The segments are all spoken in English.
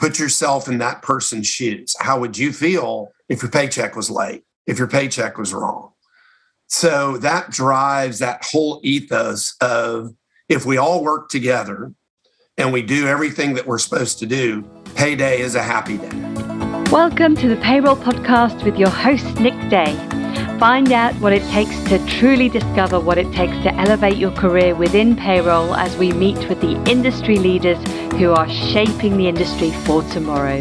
put yourself in that person's shoes. How would you feel if your paycheck was late, if your paycheck was wrong? So that drives that whole ethos of if we all work together and we do everything that we're supposed to do, payday is a happy day. Welcome to the Payroll Podcast with your host, Nick Day. Find out what it takes to truly discover what it takes to elevate your career within payroll as we meet with the industry leaders who are shaping the industry for tomorrow.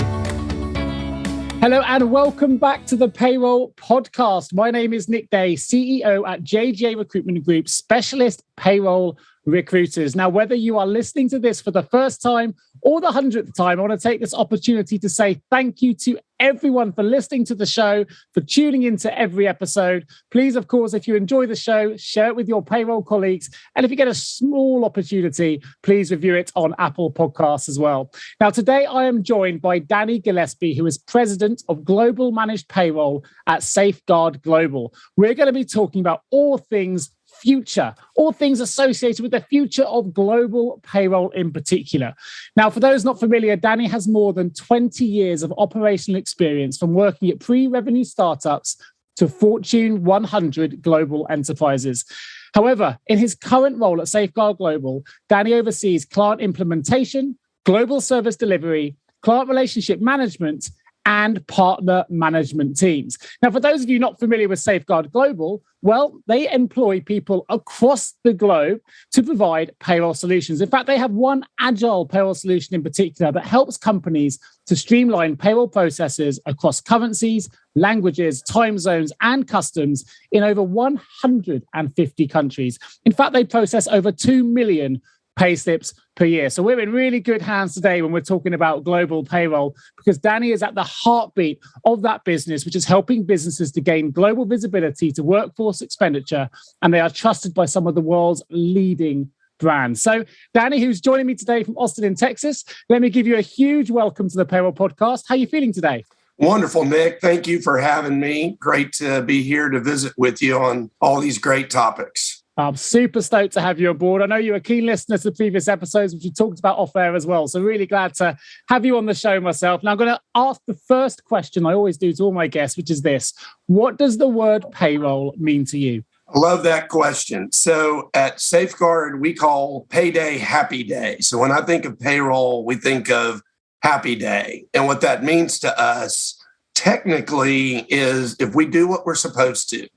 Hello and welcome back to the Payroll Podcast. My name is Nick Day, CEO at JGA Recruitment Group, specialist payroll recruiters. Now, whether you are listening to this for the first time or the 100th time, I want to take this opportunity to say thank you to everyone for listening to the show, for tuning into every episode. Please, of course, if you enjoy the show, share it with your payroll colleagues. And if you get a small opportunity, please review it on Apple Podcasts as well. Now, today I am joined by Dannie Gillespie, who is President of Global Managed Payroll at Safeguard Global. We're going to be talking about all things future, all things associated with the future of global payroll in particular. Now, for those not familiar, Dannie has more than 20 years of operational experience from working at pre-revenue startups to Fortune 100 global enterprises. However, in his current role at Safeguard Global, Dannie oversees client implementation, global service delivery, client relationship management, and partner management teams. Now, for those of you not familiar with Safeguard Global, well, they employ people across the globe to provide payroll solutions. In fact, they have one agile payroll solution in particular that helps companies to streamline payroll processes across currencies, languages, time zones, and customs in over 150 countries. In fact, they process over 2 million payslips per year. So we're in really good hands today when we're talking about global payroll, because Dannie is at the heartbeat of that business, which is helping businesses to gain global visibility to workforce expenditure. And they are trusted by some of the world's leading brands. So Dannie, who's joining me today from Austin in Texas, let me give you a huge welcome to the Payroll Podcast. How are you feeling today? Wonderful, Nick. Thank you for having me. Great to be here to visit with you on all these great topics. I'm super stoked to have you on board. I know you're a keen listener to the previous episodes, which we talked about off air as well. So really glad to have you on the show myself. Now I'm going to ask the first question I always do to all my guests, which is this. What does the word payroll mean to you? I love that question. So at Safeguard, we call payday happy day. So when I think of payroll, we think of happy day. And what that means to us technically is if we do what we're supposed to,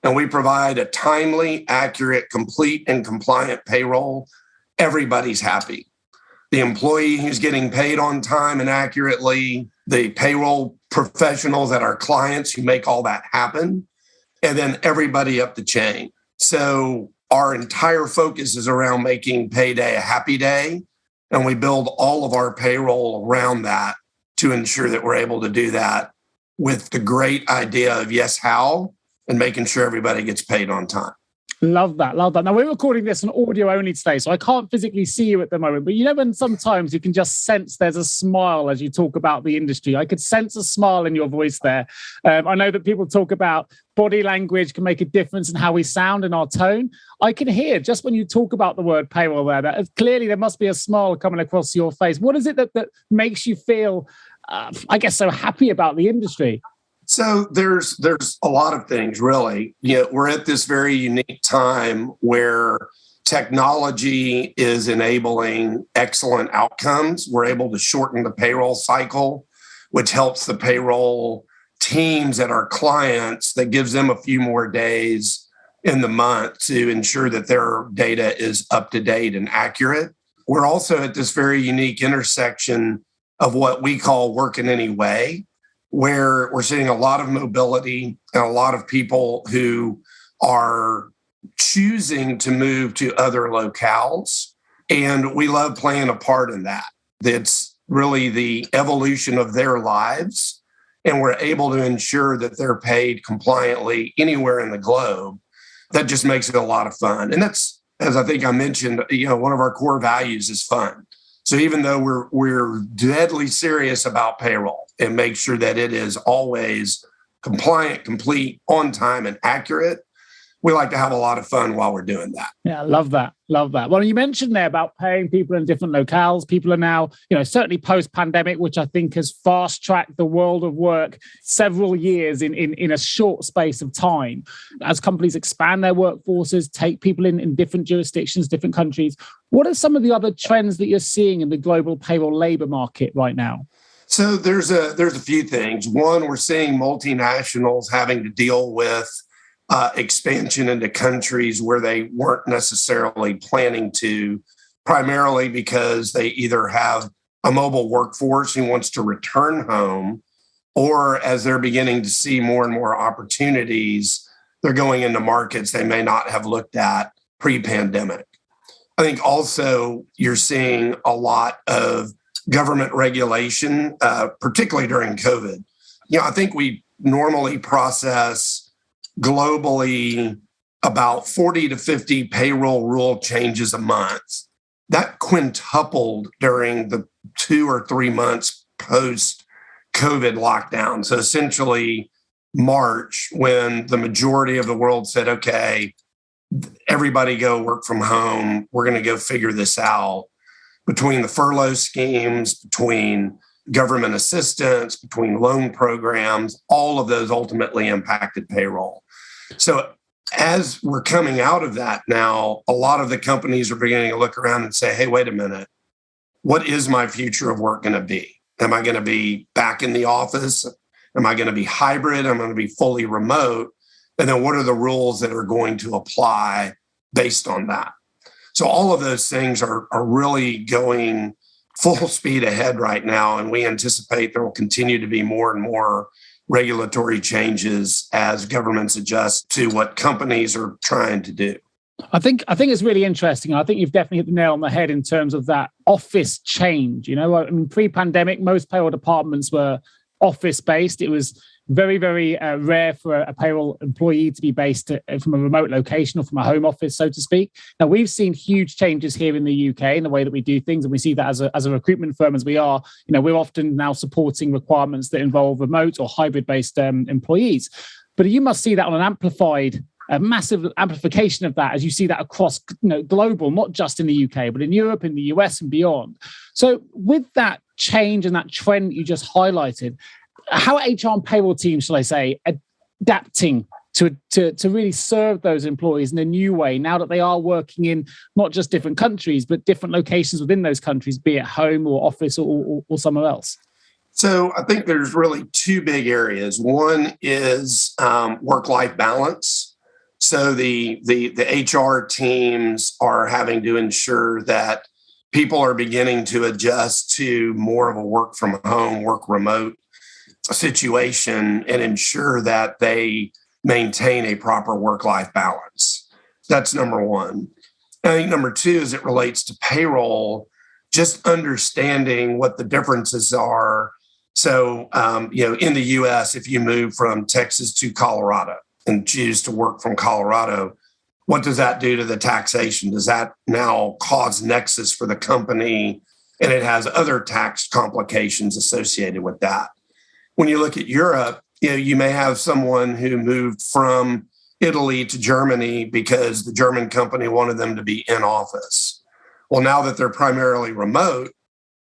and we provide a timely, accurate, complete, and compliant payroll, everybody's happy. The employee who's getting paid on time and accurately, the payroll professionals at our clients who make all that happen, and then everybody up the chain. So our entire focus is around making payday a happy day, and we build all of our payroll around that to ensure that we're able to do that with the great idea of yes, how, and making sure everybody gets paid on time. Love that. Love that. Now, we're recording this on audio only today, so I can't physically see you at the moment. But you know, when sometimes you can just sense there's a smile as you talk about the industry. I could sense a smile in your voice there. I know that people talk about body language can make a difference in how we sound and our tone. I can hear just when you talk about the word payroll there, that clearly there must be a smile coming across your face. What is it that makes you feel, so happy about the industry? So there's a lot of things, really. We're at this very unique time where technology is enabling excellent outcomes. We're able to shorten the payroll cycle, which helps the payroll teams at our clients. That gives them a few more days in the month to ensure that their data is up to date and accurate. We're also at this very unique intersection of what we call work in any way, where we're seeing a lot of mobility and a lot of people who are choosing to move to other locales. And we love playing a part in that. It's really the evolution of their lives. And we're able to ensure that they're paid compliantly anywhere in the globe. That just makes it a lot of fun. And that's, as I think I mentioned, one of our core values is fun. So even though we're deadly serious about payroll and make sure that it is always compliant, complete, on time, and accurate, we like to have a lot of fun while we're doing that. Yeah, I love that. Love that. Well, you mentioned there about paying people in different locales. People are now, certainly post-pandemic, which I think has fast-tracked the world of work several years in a short space of time. As companies expand their workforces, take people in different jurisdictions, different countries, what are some of the other trends that you're seeing in the global payroll labor market right now? So there's a few things. One, we're seeing multinationals having to deal with expansion into countries where they weren't necessarily planning to, primarily because they either have a mobile workforce who wants to return home, or as they're beginning to see more and more opportunities, they're going into markets they may not have looked at pre-pandemic. I think also you're seeing a lot of government regulation, particularly during COVID. I think we normally process globally about 40 to 50 payroll rule changes a month. That quintupled during the 2 or 3 months post-COVID lockdown. So essentially March, when the majority of the world said, okay, everybody go work from home, we're going to go figure this out. Between the furlough schemes, between government assistance, between loan programs, all of those ultimately impacted payroll. So as we're coming out of that now, a lot of the companies are beginning to look around and say, hey, wait a minute, what is my future of work going to be? Am I going to be back in the office? Am I going to be hybrid? Am I going to be fully remote? And then what are the rules that are going to apply based on that? So all of those things are really going full speed ahead right now, and we anticipate there will continue to be more and more regulatory changes as governments adjust to what companies are trying to do. I think it's really interesting. I think you've definitely hit the nail on the head in terms of that office change. Pre-pandemic, most payroll departments were office-based. It was very, very rare for a payroll employee to be based from a remote location or from a home office, so to speak. Now, we've seen huge changes here in the UK in the way that we do things, and we see that as a recruitment firm as we are. We're often now supporting requirements that involve remote or hybrid-based employees. But you must see that on a massive amplification of that as you see that across global, not just in the UK, but in Europe, in the US and beyond. So with that change and that trend you just highlighted, how are HR and payroll teams, shall I say, adapting to really serve those employees in a new way now that they are working in not just different countries, but different locations within those countries, be it home or office or somewhere else? So I think there's really two big areas. One is work-life balance. So the HR teams are having to ensure that people are beginning to adjust to more of a work from home, work remote situation and ensure that they maintain a proper work-life balance. That's number one. I think number two, as it relates to payroll, just understanding what the differences are. So, in the US, if you move from Texas to Colorado and choose to work from Colorado, what does that do to the taxation? Does that now cause nexus for the company? And it has other tax complications associated with that. When you look at Europe, you may have someone who moved from Italy to Germany because the German company wanted them to be in office. Well, now that they're primarily remote,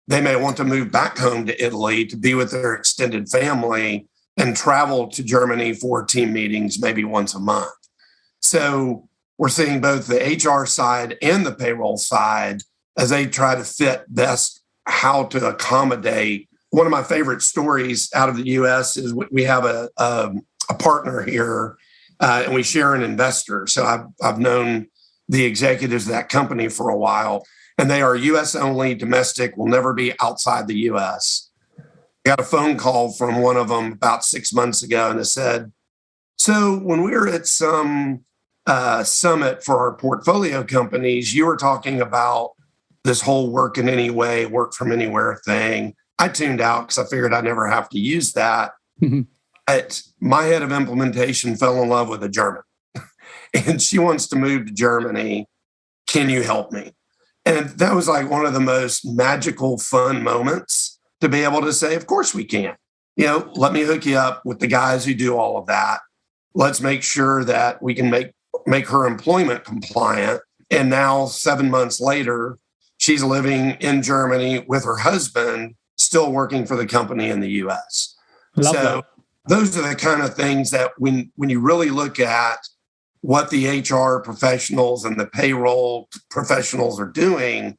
they may want to move back home to Italy to be with their extended family and travel to Germany for team meetings maybe once a month. So we're seeing both the HR side and the payroll side as they try to fit best how to accommodate. One of my favorite stories out of the U.S. is we have a partner here, and we share an investor. So I've known the executives of that company for a while, and they are U.S. only, domestic, will never be outside the U.S. I got a phone call from one of them about 6 months ago, and it said, so when we were at some summit for our portfolio companies, you were talking about this whole work in any way, work from anywhere thing. I tuned out because I figured I'd never have to use that. Mm-hmm. But my head of implementation fell in love with a German and she wants to move to Germany. Can you help me? And that was like one of the most magical, fun moments to be able to say, of course we can. Let me hook you up with the guys who do all of that. Let's make sure that we can make make her employment compliant. And now 7 months later, she's living in Germany with her husband, still working for the company in the US. Love so that. those are the kind of things that when you really look at what the HR professionals and the payroll professionals are doing,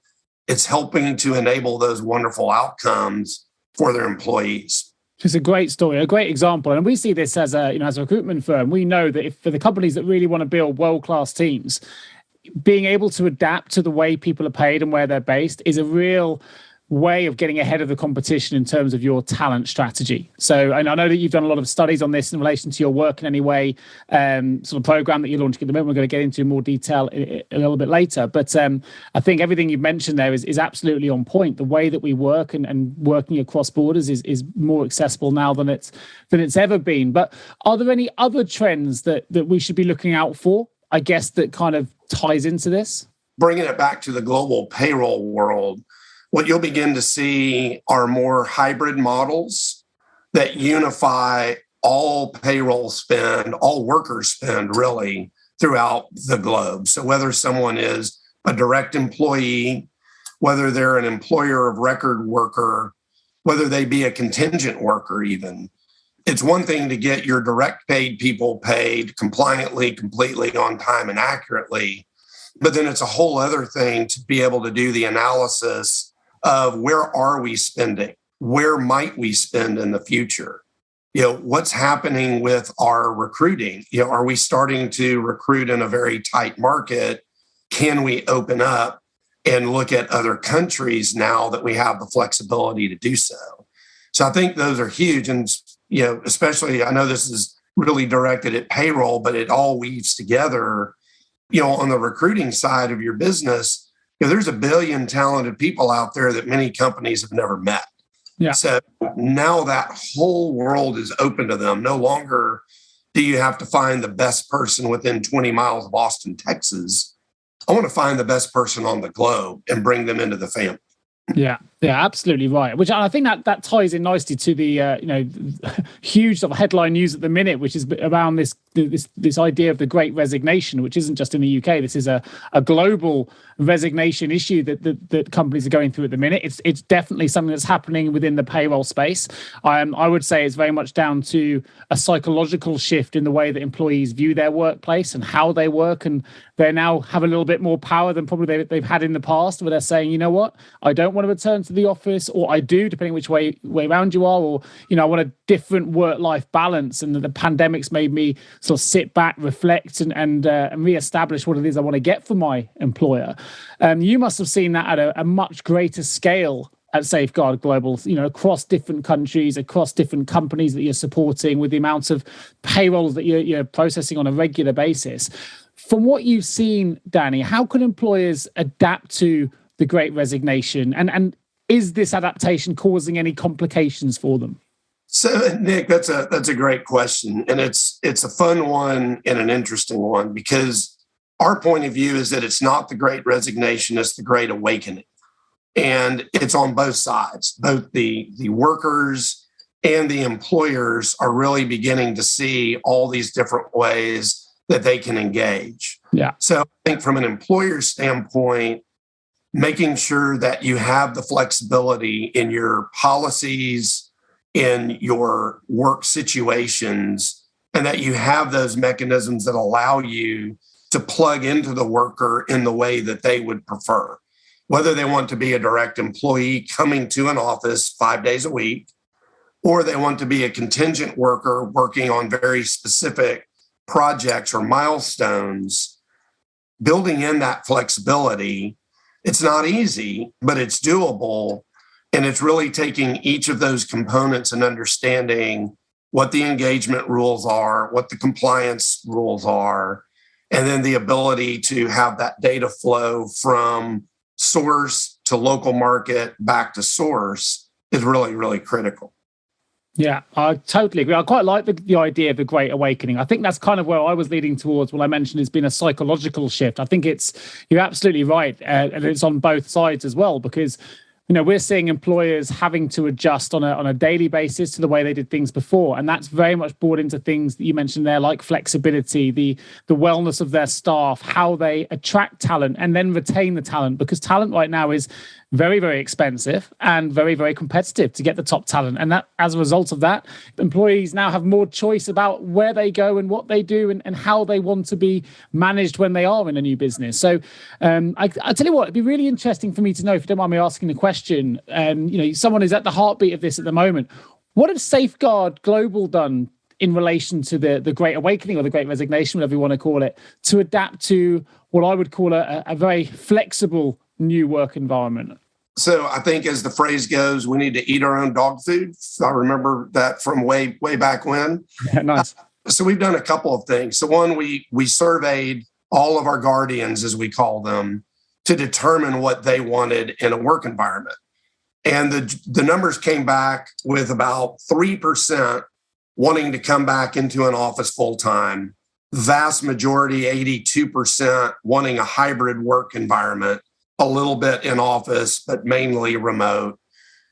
it's helping to enable those wonderful outcomes for their employees. It's a great story, a great example. And we see this as a recruitment firm. We know that if for the companies that really want to build world-class teams, being able to adapt to the way people are paid and where they're based is a real way of getting ahead of the competition in terms of your talent strategy. So, and I know that you've done a lot of studies on this in relation to your work in any way, sort of program that you're launching at the moment. We're going to get into more detail a little bit later. But I think everything you've mentioned there is absolutely on point. The way that we work and working across borders is more accessible now than it's ever been. But are there any other trends that we should be looking out for, I guess, that kind of ties into this? Bringing it back to the global payroll world, what you'll begin to see are more hybrid models that unify all payroll spend, all worker spend really throughout the globe. So whether someone is a direct employee, whether they're an employer of record worker, whether they be a contingent worker even, it's one thing to get your direct paid people paid compliantly, completely on time and accurately, but then it's a whole other thing to be able to do the analysis of where are we spending? Where might we spend in the future? What's happening with our recruiting? Are we starting to recruit in a very tight market? Can we open up and look at other countries now that we have the flexibility to do so? So I think those are huge. And, especially, I know this is really directed at payroll, but it all weaves together, on the recruiting side of your business. There's a billion talented people out there that many companies have never met. Yeah. So now that whole world is open to them. No longer do you have to find the best person within 20 miles of Austin, Texas. I want to find the best person on the globe and bring them into the family. Yeah, absolutely right. Which I think that ties in nicely to the huge sort of headline news at the minute, which is around this idea of the Great Resignation, which isn't just in the UK. This is a global resignation issue that companies are going through at the minute. It's definitely something that's happening within the payroll space. I would say it's very much down to a psychological shift in the way that employees view their workplace and how they work, and they now have a little bit more power than probably they've had in the past, where they're saying, you know what, I don't want to return to the office, or I do, depending which way around you are, or I want a different work-life balance. And the pandemic's made me sort of sit back, reflect, and reestablish what it is I want to get from my employer. You must have seen that at a much greater scale at Safeguard Global, across different countries, across different companies that you're supporting, with the amounts of payrolls that you're processing on a regular basis. From what you've seen, Danny, how can employers adapt to the Great Resignation, and is this adaptation causing any complications for them? So, Nick, that's a great question, and it's a fun one and an interesting one, because our point of view is that it's not the Great Resignation, it's the Great Awakening, and it's on both sides. Both the workers and the employers are really beginning to see all these different ways that they can engage. Yeah. So, I think from an employer standpoint, making sure that you have the flexibility in your policies, in your work situations, and that you have those mechanisms that allow you to plug into the worker in the way that they would prefer. Whether they want to be a direct employee coming to an office 5 days a week, or they want to be a contingent worker working on very specific projects or milestones, building in that flexibility. It's not easy, but it's doable. And it's really taking each of those components and understanding what the engagement rules are, what the compliance rules are, and then the ability to have that data flow from source to local market back to source is really, really critical. Yeah, I totally agree. I quite like the idea of the Great Awakening. I think that's kind of where I was leading towards when I mentioned it's been a psychological shift. I think you're absolutely right. And it's on both sides as well, because we're seeing employers having to adjust on a daily basis to the way they did things before. And that's very much brought into things that you mentioned there, like flexibility, the wellness of their staff, how they attract talent and then retain the talent, because talent right now is very, very expensive and very, very competitive to get the top talent. And that, as a result of that, employees now have more choice about where they go and what they do and how they want to be managed when they are in a new business. So I tell you what, it'd be really interesting for me to know, if you don't mind me asking the question, someone is at the heartbeat of this at the moment. What have Safeguard Global done in relation to the Great Awakening or the Great Resignation, whatever you want to call it, to adapt to what I would call a very flexible new work environment? So I think, as the phrase goes, we need to eat our own dog food. I remember that from way back when. Yeah, nice. So we've done a couple of things. So one, we surveyed all of our guardians, as we call them, to determine what they wanted in a work environment. And the numbers came back with about 3% wanting to come back into an office full time. Vast majority, 82%, wanting a hybrid work environment, a little bit in office, but mainly remote.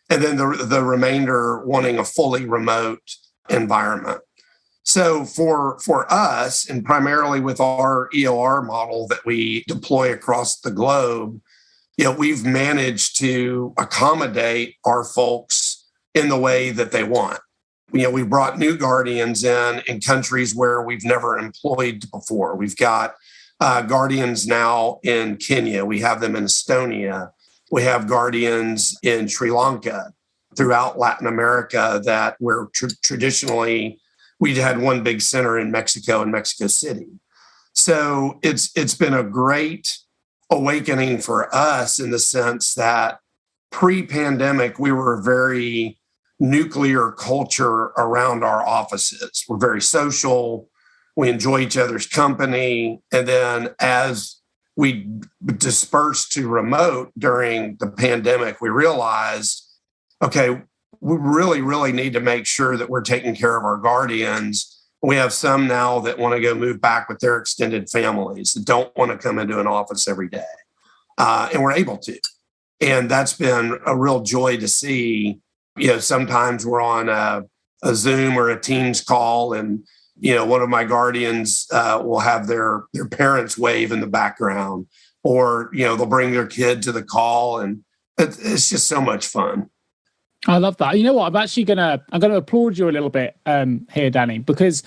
And then the remainder wanting a fully remote environment. So for us, and primarily with our EOR model that we deploy across the globe, we've managed to accommodate our folks in the way that they want. We brought new guardians in countries where we've never employed before. We've got guardians now in Kenya. We have them in Estonia. We have guardians in Sri Lanka, throughout Latin America, that where traditionally we had one big center in Mexico and Mexico City. So it's been a great awakening for us, in the sense that pre-pandemic, we were a very nuclear culture around our offices. We're very social. We enjoy each other's company. And then as we dispersed to remote during the pandemic, we realized, okay, we really, really need to make sure that we're taking care of our guardians. We have some now that want to go move back with their extended families, that don't want to come into an office every day. And we're able to. And that's been a real joy to see. Sometimes we're on a Zoom or a Teams call, and one of my guardians will have their parents wave in the background, or they'll bring their kid to the call, and it's just so much fun. I love that. You know what? I'm gonna applaud you a little bit here, Danny, because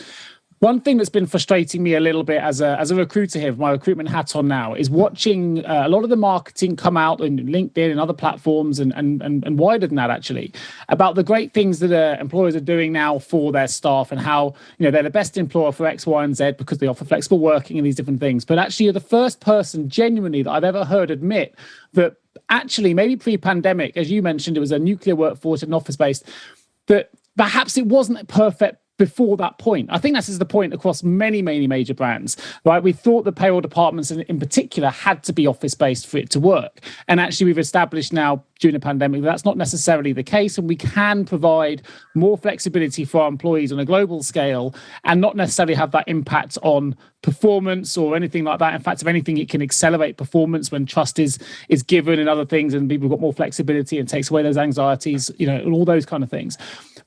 one thing that's been frustrating me a little bit as a recruiter here, with my recruitment hat on now, is watching a lot of the marketing come out in LinkedIn and other platforms and wider than that, actually, about the great things that employers are doing now for their staff, and how they're the best employer for X, Y, and Z because they offer flexible working and these different things. But actually, you're the first person genuinely that I've ever heard admit that actually, maybe pre-pandemic, as you mentioned, it was a nuclear workforce and office-based, that perhaps it wasn't perfect before that point. I think this is the point across many, many major brands, right? We thought the payroll departments in particular had to be office-based for it to work. And actually, we've established now during the pandemic that's not necessarily the case, and we can provide more flexibility for our employees on a global scale and not necessarily have that impact on performance or anything like that. In fact, if anything, it can accelerate performance when trust is given and other things, and people have got more flexibility and takes away those anxieties, and all those kind of things.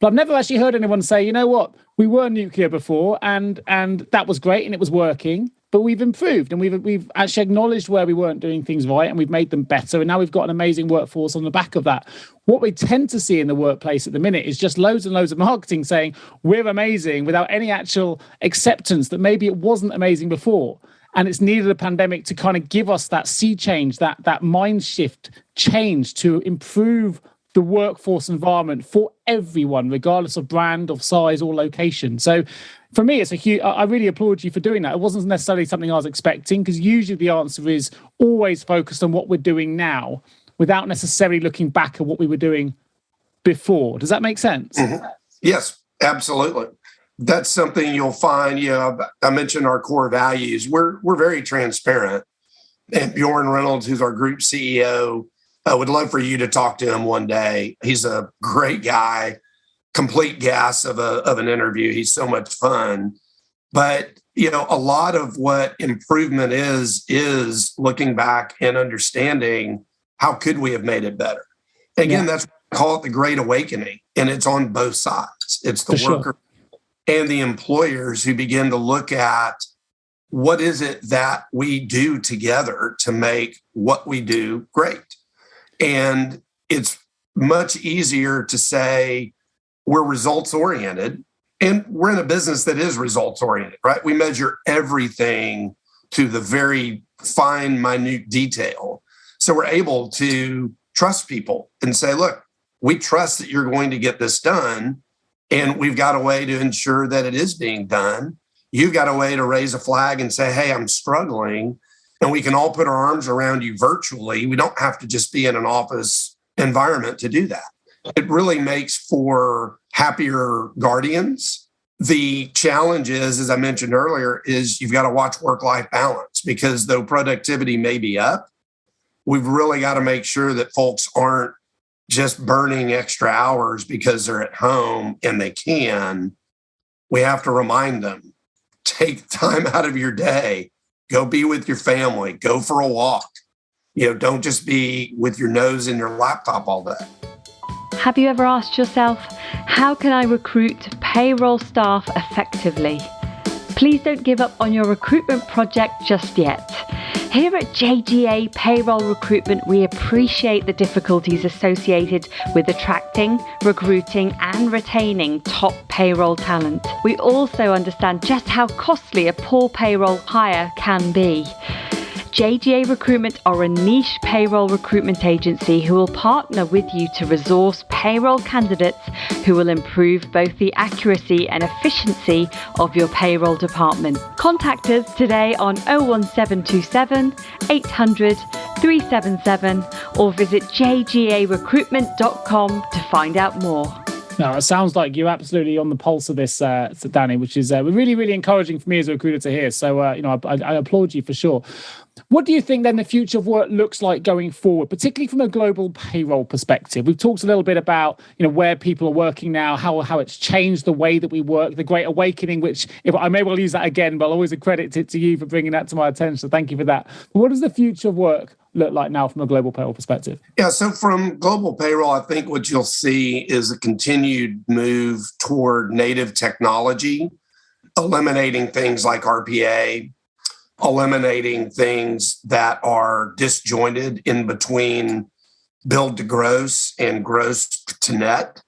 But I've never actually heard anyone say, you know what, we were nuclear before and that was great and it was working, but we've improved and we've actually acknowledged where we weren't doing things right and we've made them better. And now we've got an amazing workforce on the back of that. What we tend to see in the workplace at the minute is just loads and loads of marketing saying we're amazing without any actual acceptance that maybe it wasn't amazing before. And it's needed a pandemic to kind of give us that sea change, that mind shift change to improve the workforce environment for everyone, regardless of brand, of size, or location. So for me, it's a huge, I really applaud you for doing that. It wasn't necessarily something I was expecting, because usually the answer is always focused on what we're doing now without necessarily looking back at what we were doing before. Does that make sense? Mm-hmm. Yes, absolutely. That's something you'll find. I mentioned our core values. We're very transparent. And Bjorn Reynolds, who's our group CEO, I would love for you to talk to him one day. He's a great guy, complete gas of an interview. He's so much fun. But, a lot of what improvement is looking back and understanding how could we have made it better. Again, that's what I call it the Great Awakening, and it's on both sides. It's the worker and the employers who begin to look at what is it that we do together to make what we do great. And it's much easier to say we're results oriented, and we're in a business that is results oriented, right? We measure everything to the very fine, minute detail. So we're able to trust people and say, look, we trust that you're going to get this done, and we've got a way to ensure that it is being done. You've got a way to raise a flag and say, hey, I'm struggling, and we can all put our arms around you virtually. We don't have to just be in an office environment to do that. It really makes for happier guardians. The challenge is, as I mentioned earlier, is you've got to watch work-life balance, because though productivity may be up, we've really got to make sure that folks aren't just burning extra hours because they're at home and they can. We have to remind them, take time out of your day, go be with your family, go for a walk. Don't just be with your nose in your laptop all day. Have you ever asked yourself, how can I recruit payroll staff effectively? Please don't give up on your recruitment project just yet. Here at JGA Payroll Recruitment, we appreciate the difficulties associated with attracting, recruiting, and retaining top payroll talent. We also understand just how costly a poor payroll hire can be. JGA Recruitment are a niche payroll recruitment agency who will partner with you to resource payroll candidates who will improve both the accuracy and efficiency of your payroll department. Contact us today on 01727 800 377 or visit jgarecruitment.com to find out more. No, it sounds like you're absolutely on the pulse of this, Dannie, which is really, really encouraging for me as a recruiter to hear. So, I applaud you for sure. What do you think then the future of work looks like going forward, particularly from a global payroll perspective? We've talked a little bit about, where people are working now, how it's changed the way that we work, the Great Awakening, which if I may well use that again, but I'll always accredit it to you for bringing that to my attention. So thank you for that. But what does the future of work look like now from a global payroll perspective? Yeah, so from global payroll, I think what you'll see is a continued move toward native technology, eliminating things like RPA, eliminating things that are disjointed in between build to gross and gross to net,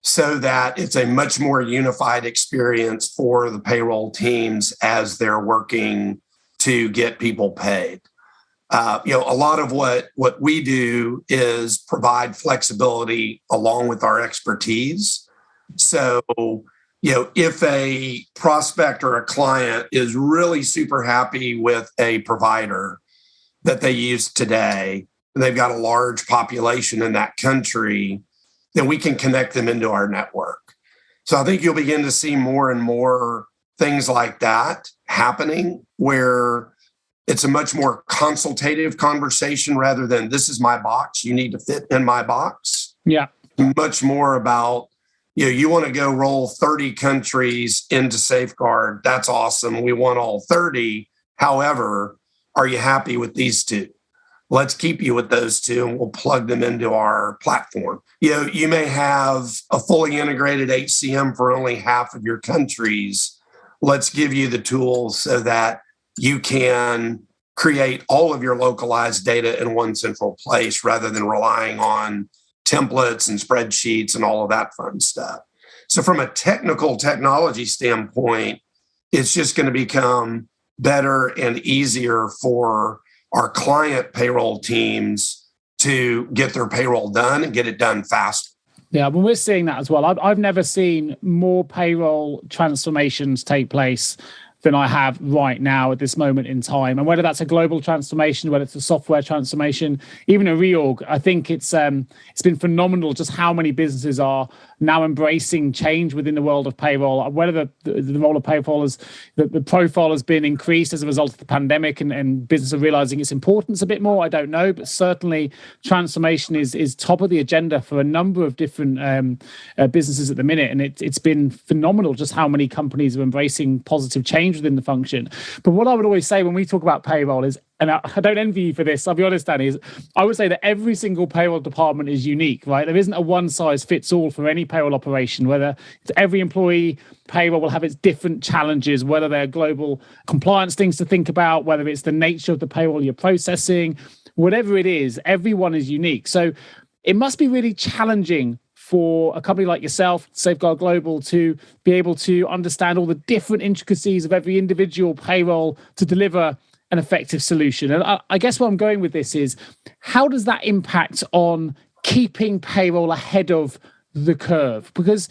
so that it's a much more unified experience for the payroll teams as they're working to get people paid. A lot of what we do is provide flexibility along with our expertise. So, if a prospect or a client is really super happy with a provider that they use today, and they've got a large population in that country, then we can connect them into our network. So I think you'll begin to see more and more things like that happening, where it's a much more consultative conversation rather than this is my box, you need to fit in my box. Yeah. Much more about, you want to go roll 30 countries into Safeguard. That's awesome. We want all 30. However, are you happy with these two? Let's keep you with those two and we'll plug them into our platform. You may have a fully integrated HCM for only half of your countries. Let's give you the tools so that you can create all of your localized data in one central place rather than relying on templates and spreadsheets and all of that fun stuff. So from a technology standpoint, it's just going to become better and easier for our client payroll teams to get their payroll done and get it done faster. Yeah, but we're seeing that as well. I've never seen more payroll transformations take place than I have right now at this moment in time. And whether that's a global transformation, whether it's a software transformation, even a reorg, I think it's been phenomenal just how many businesses are now embracing change within the world of payroll. Whether the role of payroll is, the profile has been increased as a result of the pandemic and businesses are realizing its importance a bit more, I don't know. But certainly transformation is top of the agenda for a number of different businesses at the minute. And it's been phenomenal just how many companies are embracing positive change change within the function. But what I would always say when we talk about payroll is, and I don't envy you for this, I'll be honest, Danny, is I would say that every single payroll department is unique, right? There isn't a one size fits all for any payroll operation, whether it's every employee payroll will have its different challenges, whether they're global compliance things to think about, whether it's the nature of the payroll you're processing, whatever it is, everyone is unique. So it must be really challenging for a company like yourself, Safeguard Global, to be able to understand all the different intricacies of every individual payroll to deliver an effective solution. And I guess where I'm going with this is, how does that impact on keeping payroll ahead of the curve? Because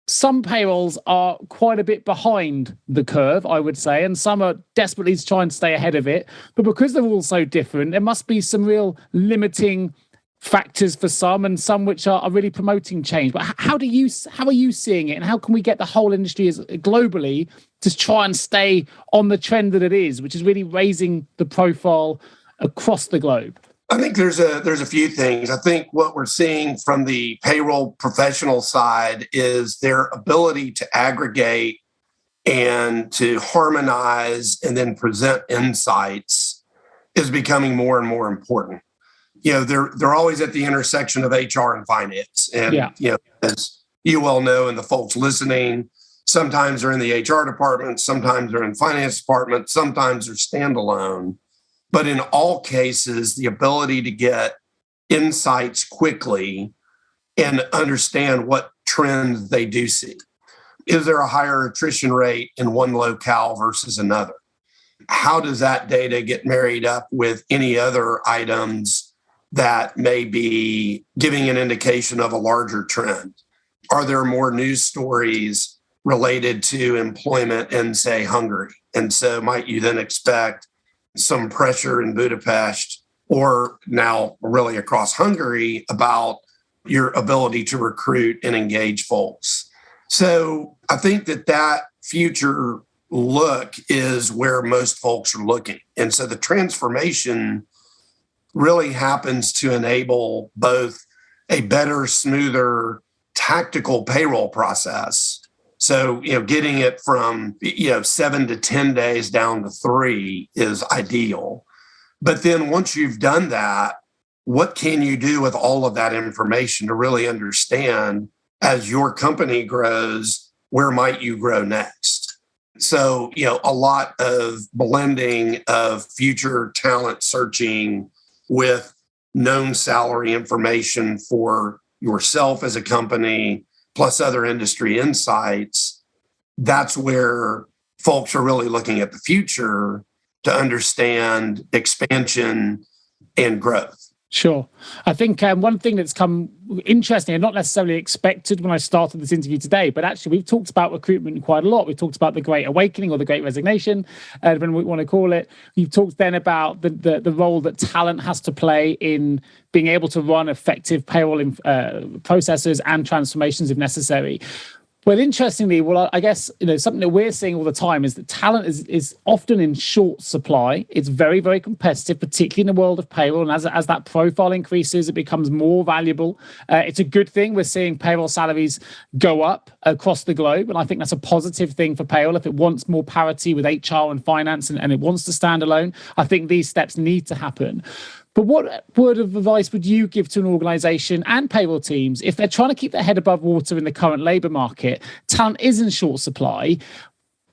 some payrolls are quite a bit behind the curve, I would say, and some are desperately trying to stay ahead of it. But because they're all so different, there must be some real limiting factors for some, and some which are really promoting change. But how are you seeing it, and how can we get the whole industry globally to try and stay on the trend that it is, which is really raising the profile across the globe? I think there's a few things. I think what we're seeing from the payroll professional side is their ability to aggregate and to harmonize and then present insights is becoming more and more important. They're always at the intersection of HR and finance. And, as you well know, and the folks listening, sometimes they're in the HR department, sometimes they're in finance department, sometimes they're standalone. But in all cases, the ability to get insights quickly and understand what trends they do see. Is there a higher attrition rate in one locale versus another? How does that data get married up with any other items that may be giving an indication of a larger trend? Are there more news stories related to employment in, say, Hungary? And so might you then expect some pressure in Budapest, or now really across Hungary, about your ability to recruit and engage folks? So I think that future look is where most folks are looking. And so the transformation really happens to enable both a better, smoother, tactical payroll process. So, getting it from, 7 to 10 days down to 3 is ideal. But then once you've done that, what can you do with all of that information to really understand, as your company grows, where might you grow next? So, a lot of blending of future talent searching with known salary information for yourself as a company, plus other industry insights. That's where folks are really looking at the future to understand expansion and growth. Sure. I think one thing that's come interesting and not necessarily expected when I started this interview today, but actually we've talked about recruitment quite a lot. We've talked about the Great Awakening or the Great Resignation, when we want to call it. You've talked then about the role that talent has to play in being able to run effective payroll processes and transformations if necessary. Well, interestingly, I guess something that we're seeing all the time is that talent is often in short supply. It's very, very competitive, particularly in the world of payroll. And as that profile increases, it becomes more valuable. It's a good thing. We're seeing payroll salaries go up across the globe. And I think that's a positive thing for payroll. If it wants more parity with HR and finance and it wants to stand alone, I think these steps need to happen. But what word of advice would you give to an organization and payroll teams if they're trying to keep their head above water in the current labor market? Talent is in short supply.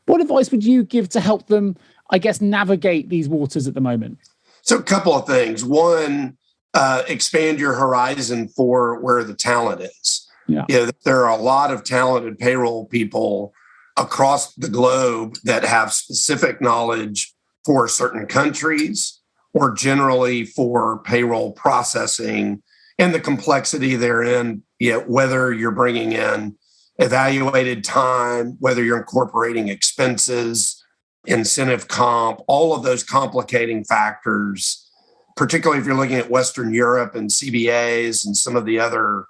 What advice would you give to help them, I guess, navigate these waters at the moment? So a couple of things. One, expand your horizon for where the talent is. Yeah. There are a lot of talented payroll people across the globe that have specific knowledge for certain countries, or generally for payroll processing and the complexity therein, whether you're bringing in evaluated time, whether you're incorporating expenses, incentive comp, all of those complicating factors, particularly if you're looking at Western Europe and CBAs and some of the other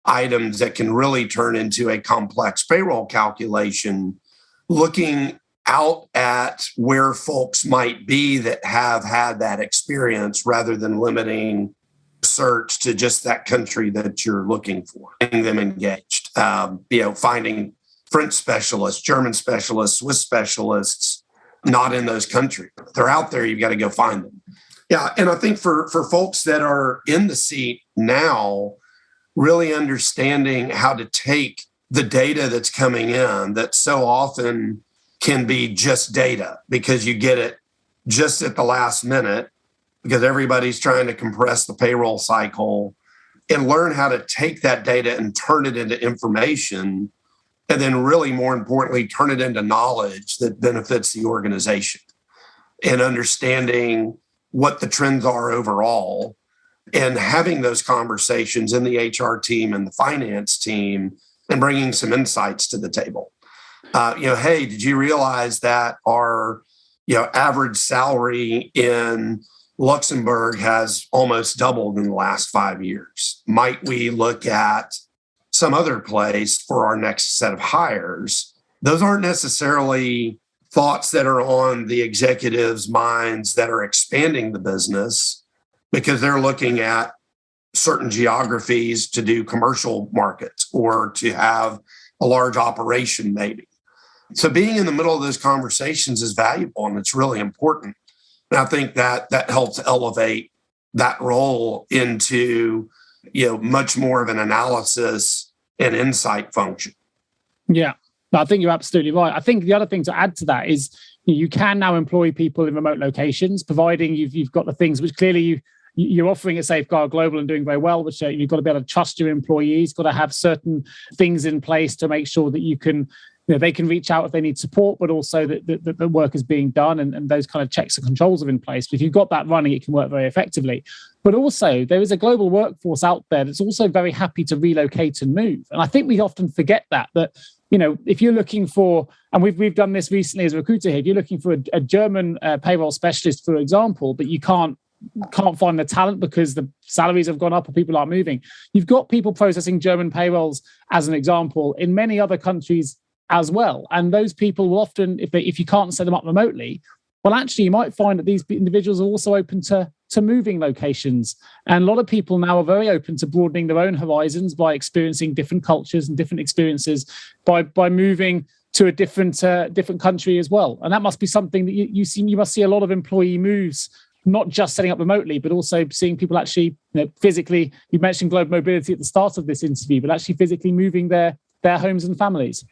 items that can really turn into a complex payroll calculation, looking out at where folks might be that have had that experience rather than limiting search to just that country that you're looking for, getting them engaged, finding French specialists, German specialists, Swiss specialists, not in those countries. If they're out there, you've got to go find them. Yeah. And I think for folks that are in the seat now, really understanding how to take the data that's coming in that so often can be just data because you get it just at the last minute because everybody's trying to compress the payroll cycle, and learn how to take that data and turn it into information. And then really more importantly, turn it into knowledge that benefits the organization and understanding what the trends are overall and having those conversations in the HR team and the finance team and bringing some insights to the table. Hey, did you realize that our average salary in Luxembourg has almost doubled in the last 5 years? Might we look at some other place for our next set of hires? Those aren't necessarily thoughts that are on the executives' minds that are expanding the business because they're looking at certain geographies to do commercial markets or to have a large operation maybe. So being in the middle of those conversations is valuable and it's really important. And I think that helps elevate that role into much more of an analysis and insight function. Yeah. I think you're absolutely right. I think the other thing to add to that is you can now employ people in remote locations, providing you've got the things which clearly you're offering at Safeguard Global and doing very well, which you've got to be able to trust your employees, got to have certain things in place to make sure that you can, they can reach out if they need support, but also that the work is being done and those kind of checks and controls are in place. But if you've got that running, it can work very effectively. But also there is a global workforce out there that's also very happy to relocate and move. And I think we often forget that if you're looking for, and we've done this recently as a recruiter here, if you're looking for a German payroll specialist, for example, but you can't find the talent because the salaries have gone up or people aren't moving, you've got people processing German payrolls, as an example, in many other countries as well. And those people will often, if you can't set them up remotely, well, actually, you might find that these individuals are also open to moving locations. And a lot of people now are very open to broadening their own horizons by experiencing different cultures and different experiences by moving to a different country as well. And that must be something that you must see a lot of employee moves, not just setting up remotely, but also seeing people actually physically. You mentioned global mobility at the start of this interview, but actually physically moving their homes and families.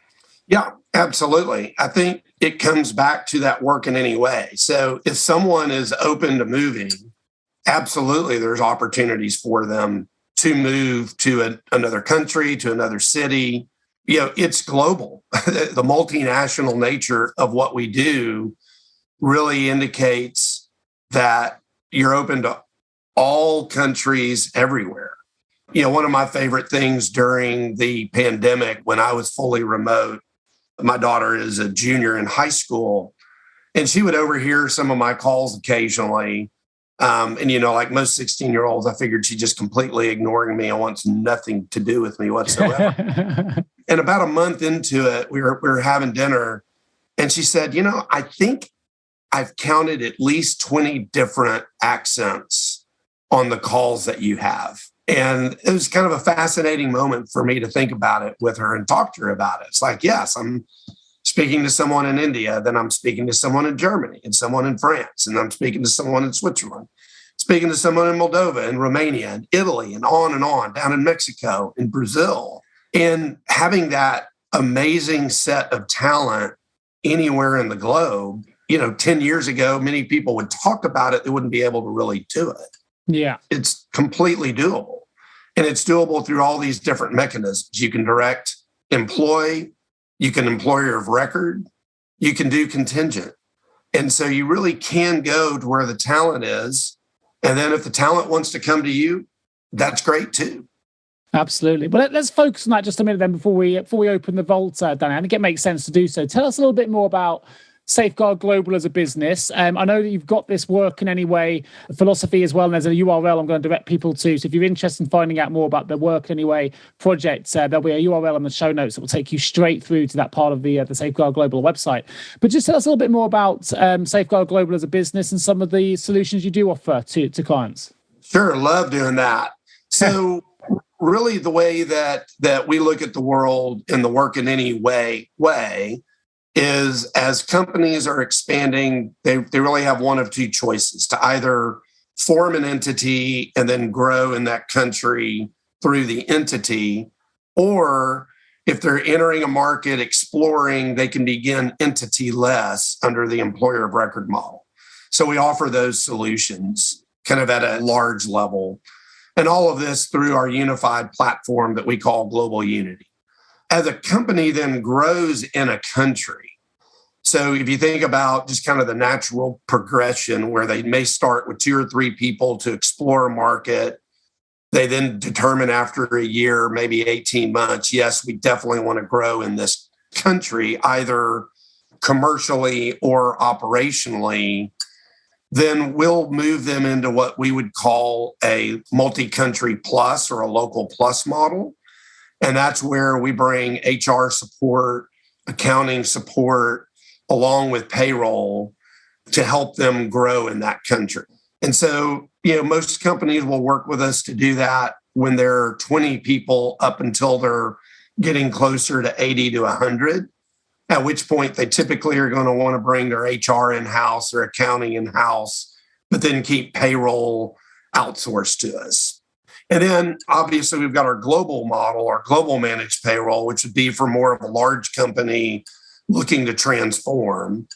Yeah, absolutely. I think it comes back to that work in any way. So if someone is open to moving, absolutely, there's opportunities for them to move to another country, to another city. It's global. The multinational nature of what we do really indicates that you're open to all countries everywhere. One of my favorite things during the pandemic when I was fully remote, my daughter is a junior in high school, and she would overhear some of my calls occasionally. Like most 16-year-olds, I figured she's just completely ignoring me and wants nothing to do with me whatsoever. And about a month into it, we were having dinner, and she said, I think I've counted at least 20 different accents on the calls that you have. And it was kind of a fascinating moment for me to think about it with her and talk to her about it. It's like, yes, I'm speaking to someone in India, then I'm speaking to someone in Germany and someone in France, and I'm speaking to someone in Switzerland, speaking to someone in Moldova and Romania and Italy and on, down in Mexico and Brazil. And having that amazing set of talent anywhere in the globe, 10 years ago, many people would talk about it. They wouldn't be able to really do it. Yeah. It's completely doable. And it's doable through all these different mechanisms. You can direct employ, you can employer of record, you can do contingent. And so you really can go to where the talent is. And then if the talent wants to come to you, that's great too. Absolutely. But let's focus on that just a minute then before we open the vault, Dannie. I think it makes sense to do so. Tell us a little bit more about Safeguard Global as a business. I know that you've got this work in any way philosophy as well, and there's a URL I'm going to direct people to. So if you're interested in finding out more about the work anyway project, there'll be a URL on the show notes that will take you straight through to that part of the Safeguard Global website. But just tell us a little bit more about Safeguard Global as a business and some of the solutions you do offer to clients. Sure, love doing that. So really the way that we look at the world in the work in any way is as companies are expanding, they really have one of two choices: to either form an entity and then grow in that country through the entity, or if they're entering a market, exploring, they can begin entity-less under the employer of record model. So we offer those solutions kind of at a large level. And all of this through our unified platform that we call Global Unity. As a company then grows in a country, so if you think about just kind of the natural progression where they may start with 2 or 3 people to explore a market, they then determine after a year, maybe 18 months, yes, we definitely want to grow in this country, either commercially or operationally, then we'll move them into what we would call a multi-country plus or a local plus model. And that's where we bring HR support, accounting support, along with payroll to help them grow in that country. And so, most companies will work with us to do that when they're 20 people up until they're getting closer to 80 to 100, at which point they typically are going to want to bring their HR in-house or accounting in-house, but then keep payroll outsourced to us. And then obviously we've got our global model, our global managed payroll, which would be for more of a large company looking to transform.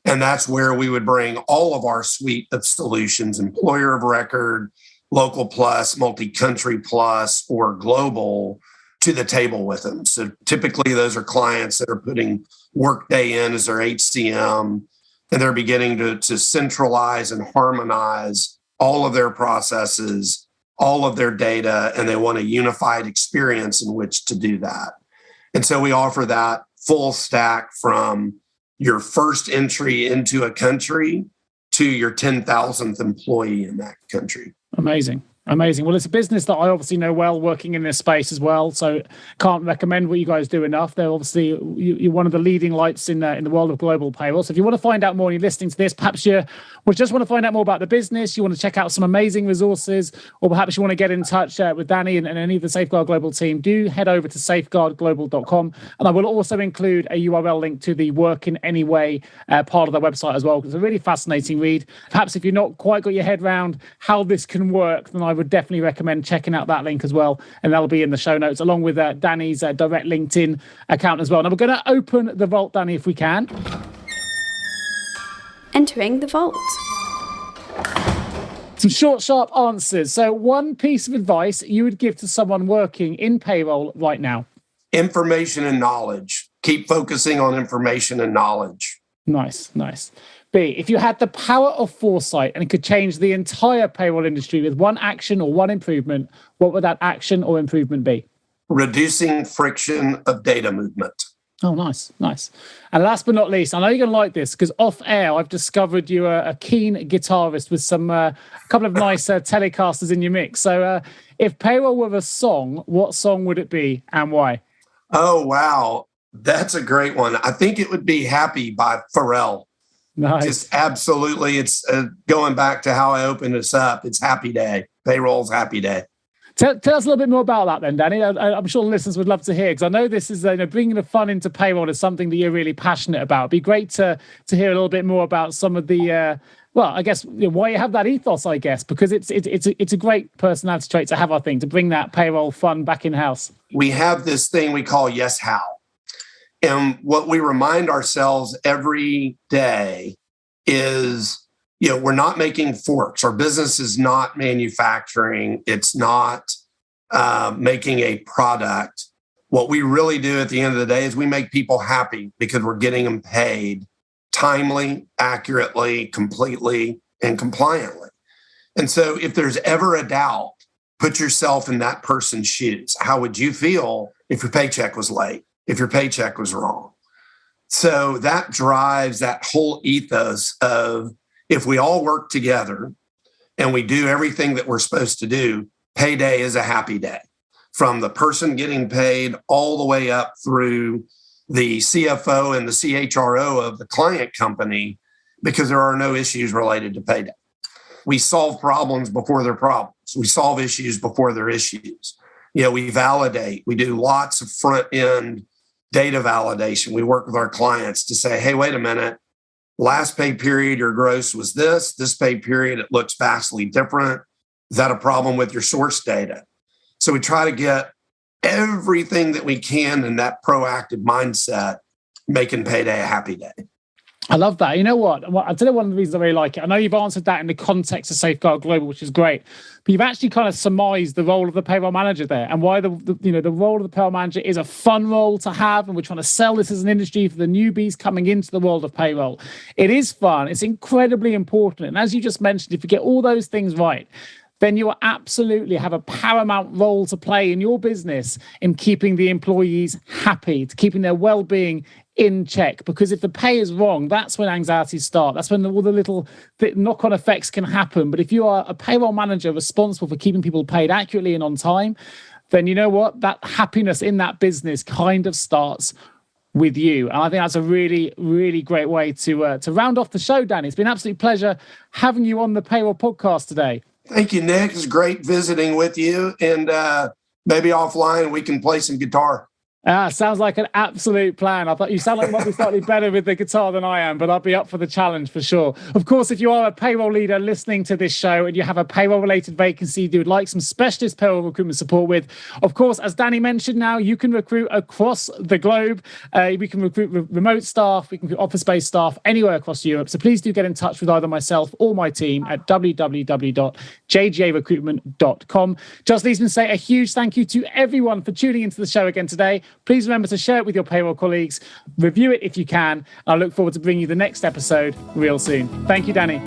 And that's where we would bring all of our suite of solutions, employer of record, local plus, multi-country plus, or global, to the table with them. So typically those are clients that are putting Workday in as their HCM, and they're beginning to centralize and harmonize all of their processes, all of their data, and they want a unified experience in which to do that. And so we offer that full stack from your first entry into a country to your 10,000th employee in that country. Amazing. Amazing. Well, it's a business that I obviously know well, working in this space as well. So can't recommend what you guys do enough. They're obviously, you're one of the leading lights in the world of global payroll. So if you want to find out more and you're listening to this, perhaps you just want to find out more about the business, you want to check out some amazing resources, or perhaps you want to get in touch with Dannie and any of the Safeguard Global team, do head over to safeguardglobal.com. And I will also include a URL link to the Work in Any Way part of their website as well, because it's a really fascinating read. Perhaps if you're not quite got your head around how this can work, then I would definitely recommend checking out that link as well. And that'll be in the show notes, along with Dannie's direct LinkedIn account as well. Now we're going to open the vault, Dannie, if we can. Entering the vault. Some short, sharp answers. So one piece of advice you would give to someone working in payroll right now. Information and knowledge. Keep focusing on information and knowledge. Nice. B, if you had the power of foresight and could change the entire payroll industry with one action or one improvement, what would that action or improvement be? Reducing friction of data movement. Oh, nice. And last but not least, I know you're going to like this because off air, I've discovered you're a keen guitarist with some a couple of nice Telecasters in your mix. So if payroll were a song, what song would it be and why? Oh, wow. That's a great one. I think it would be Happy by Pharrell. Nice. Just absolutely. It's going back to how I opened this up. It's Happy Day. Payroll's Happy Day. Tell us a little bit more about that then, Dannie. I'm sure the listeners would love to hear, because I know this is bringing the fun into payroll is something that you're really passionate about. It'd be great to hear a little bit more about some of the, I guess why you have that ethos, I guess, because it's a great personality trait to have, I think, to bring that payroll fun back in-house. We have this thing we call Yes How. And what we remind ourselves every day is, we're not making forks. Our business is not manufacturing. It's not making a product. What we really do at the end of the day is we make people happy because we're getting them paid timely, accurately, completely, and compliantly. And so if there's ever a doubt, put yourself in that person's shoes. How would you feel if your paycheck was late? If your paycheck was wrong? So that drives that whole ethos of, if we all work together and we do everything that we're supposed to do, payday is a happy day. From the person getting paid all the way up through the CFO and the CHRO of the client company, because there are no issues related to payday. We solve problems before they're problems. We solve issues before they're issues. We validate. We do lots of front end data validation. We work with our clients to say, hey, wait a minute, last pay period, your gross was this pay period, it looks vastly different. Is that a problem with your source data? So we try to get everything that we can in that proactive mindset, making payday a happy day. I love that. You know what? I'll tell you one of the reasons I really like it. I know you've answered that in the context of Safeguard Global, which is great, but you've actually kind of surmised the role of the payroll manager there, and why the role of the payroll manager is a fun role to have, and we're trying to sell this as an industry for the newbies coming into the world of payroll. It is fun. It's incredibly important. And as you just mentioned, if you get all those things right, then you will absolutely have a paramount role to play in your business in keeping the employees happy, to keeping their well-being in check. Because if the pay is wrong, that's when anxieties start. That's when all the little knock-on effects can happen. But if you are a payroll manager responsible for keeping people paid accurately and on time, then you know what? That happiness in that business kind of starts with you. And I think that's a really, really great way to round off the show, Danny. It's been an absolute pleasure having you on the Payroll Podcast today. Thank you, Nick. It's great visiting with you. And maybe offline we can play some guitar. Sounds like an absolute plan. I thought you sound like you might be slightly better with the guitar than I am, but I'll be up for the challenge for sure. Of course, if you are a payroll leader listening to this show and you have a payroll-related vacancy you would like some specialist payroll recruitment support with, of course, as Danny mentioned now, you can recruit across the globe. We can recruit remote staff, we can recruit office-based staff anywhere across Europe. So please do get in touch with either myself or my team at www.jgarecruitment.com. Just leaves me to say a huge thank you to everyone for tuning into the show again today. Please remember to share it with your payroll colleagues, review it if you can. I look forward to bringing you the next episode real soon. Thank you, Danny.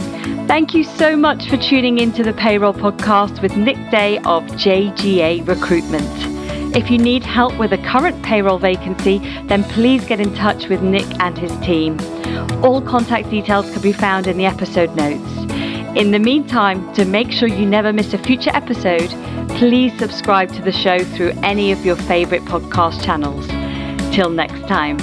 Thank you so much for tuning into the Payroll Podcast with Nick Day of JGA Recruitment. If you need help with a current payroll vacancy, then please get in touch with Nick and his team. All contact details can be found in the episode notes. In the meantime, to make sure you never miss a future episode, please subscribe to the show through any of your favorite podcast channels. Till next time.